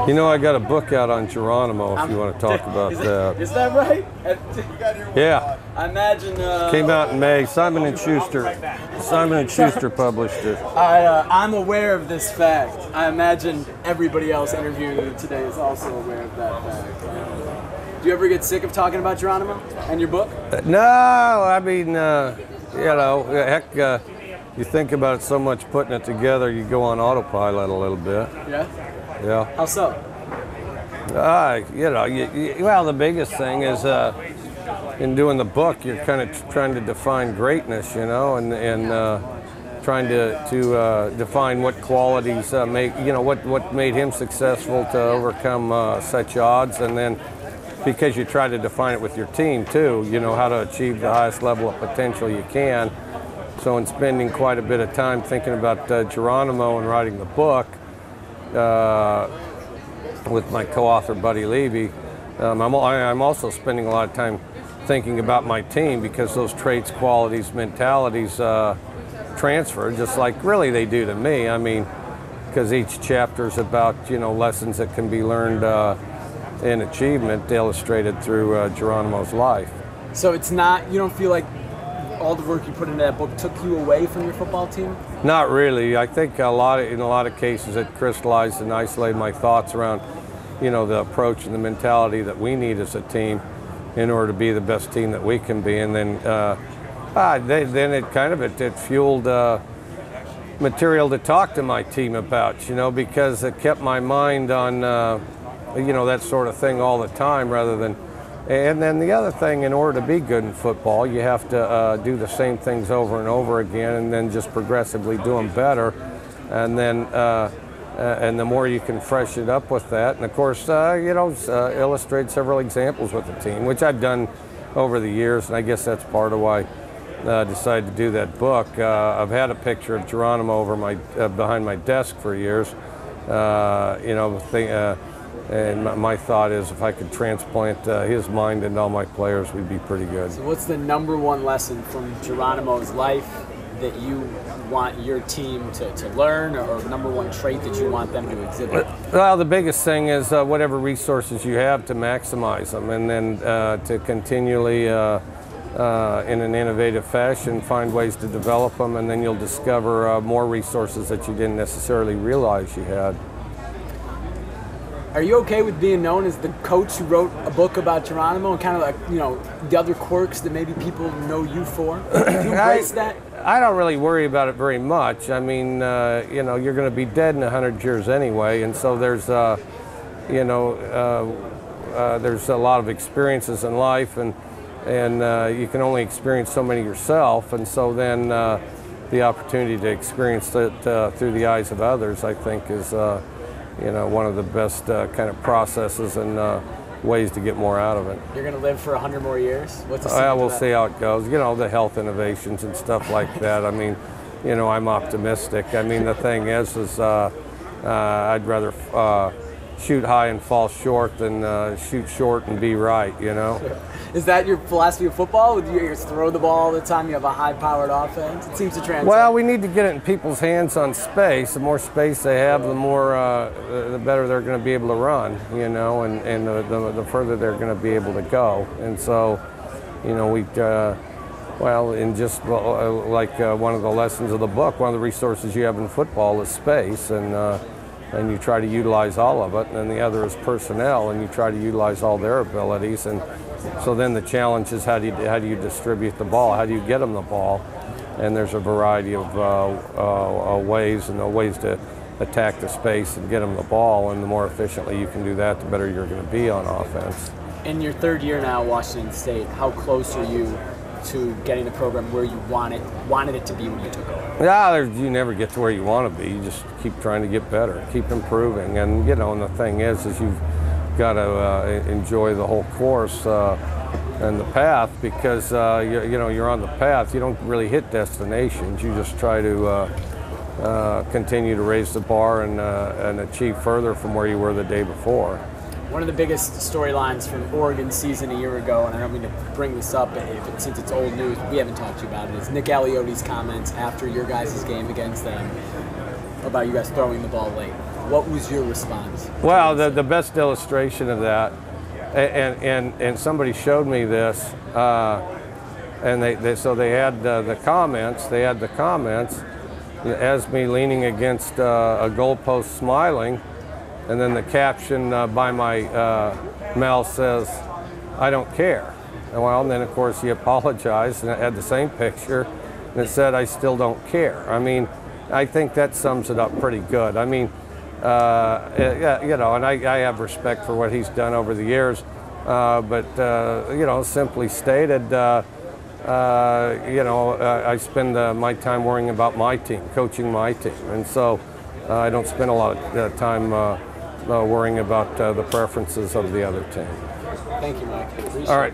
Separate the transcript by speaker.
Speaker 1: You know, I got a book out on Geronimo if you want to talk about that.
Speaker 2: Is that right?
Speaker 1: Yeah.
Speaker 2: I imagine...
Speaker 1: Came out in May. Simon & Schuster. Simon & Schuster published it.
Speaker 2: I'm aware of this fact. I imagine everybody else interviewing you today is also aware of that fact. Do you ever get sick of talking about Geronimo and your book?
Speaker 1: No, I mean, you know, heck, you think about it so much putting it together, you go on autopilot a little bit.
Speaker 2: Yeah?
Speaker 1: Yeah.
Speaker 2: How so?
Speaker 1: You know, well, the biggest thing is in doing the book, you're kind of trying to define greatness, you know, and trying to define what qualities make, you know, what made him successful to overcome such odds, and then because you try to define it with your team too, you know, how to achieve the highest level of potential you can. So in spending quite a bit of time thinking about Geronimo and writing the book, with my co-author Buddy Levy, I'm also spending a lot of time thinking about my team, because those traits, qualities, mentalities transfer just like really they do to me. I mean, because each chapter is about, you know, lessons that can be learned in achievement illustrated through Geronimo's life.
Speaker 2: So it's not, you don't feel like all the work you put into that book took you away from your football team?
Speaker 1: Not really. I think in a lot of cases it crystallized and isolated my thoughts around, you know, the approach and the mentality that we need as a team in order to be the best team that we can be. And then then it kind of it fueled material to talk to my team about, you know, because it kept my mind on you know, that sort of thing all the time rather than. And then the other thing, in order to be good in football, you have to do the same things over and over again, and then just progressively do them better. And then, and the more you can freshen it up with that, and of course, you know, illustrate several examples with the team, which I've done over the years, and I guess that's part of why I decided to do that book. I've had a picture of Geronimo over my behind my desk for years. You know, and my thought is if I could transplant his mind into all my players, we'd be pretty good.
Speaker 2: So what's the number one lesson from Geronimo's life that you want your team to learn, or number one trait that you want them to exhibit?
Speaker 1: Well, the biggest thing is whatever resources you have to maximize them, and then to continually, in an innovative fashion, find ways to develop them, and then you'll discover more resources that you didn't necessarily realize you had.
Speaker 2: Are you okay with being known as the coach who wrote a book about Geronimo, and kind of like, you know, the other quirks that maybe people know you for? Do you embrace that?
Speaker 1: I don't really worry about it very much. I mean, you know, you're going to be dead in 100 years anyway, and so there's, you know, there's a lot of experiences in life, and you can only experience so many yourself, and so then the opportunity to experience it through the eyes of others, I think, is you know, one of the best kind of processes and ways to get more out of it.
Speaker 2: You're going to live for 100 more years? What's the secret
Speaker 1: we'll
Speaker 2: to that?
Speaker 1: see how it goes. You know, the health innovations and stuff like that. I mean, you know, I'm optimistic. I mean, the thing is I'd rather shoot high and fall short than shoot short and be right, you know?
Speaker 2: Is that your philosophy of football? Would you just throw the ball all the time? You have a high-powered offense? It seems to translate.
Speaker 1: Well, we need to get it in people's hands on space. The more space they have, the more, the better they're going to be able to run, you know, and the further they're going to be able to go. And so, you know, well, in just like one of the lessons of the book, one of the resources you have in football is space, and you try to utilize all of it. And then the other is personnel, and you try to utilize all their abilities. And so then the challenge is how do you distribute the ball? How do you get them the ball? And there's a variety of ways, and ways to attack the space and get them the ball. And the more efficiently you can do that, the better you're going to be on offense.
Speaker 2: In your third year now at Washington State, how close are you to getting the program where you wanted it to be when you took over?
Speaker 1: Yeah, you never get to where you want to be. You just keep trying to get better, keep improving. And, you know, and the thing is you've got to enjoy the whole course and the path, because you know, you're on the path. You don't really hit destinations. You just try to continue to raise the bar and achieve further from where you were the day before.
Speaker 2: One of the biggest storylines from Oregon's season a year ago, and I don't mean to bring this up since it's old news, we haven't talked to you about it, is Nick Alioti's comments after your guys' game against them about you guys throwing the ball late. What was your response?
Speaker 1: Well, the best illustration of that, and somebody showed me this, and they had the comments. They had the comments as me leaning against a goalpost smiling, and then the caption by my Mel says, "I don't care." Well, and then of course he apologized and it had the same picture and it said, "I still don't care." I mean, I think that sums it up pretty good. I mean, yeah, you know, and I have respect for what he's done over the years, but you know, simply stated, you know, I spend my time worrying about my team, coaching my team, and so I don't spend a lot of time worrying about the preferences of the other team.
Speaker 2: Thank you, Mike.
Speaker 1: All right.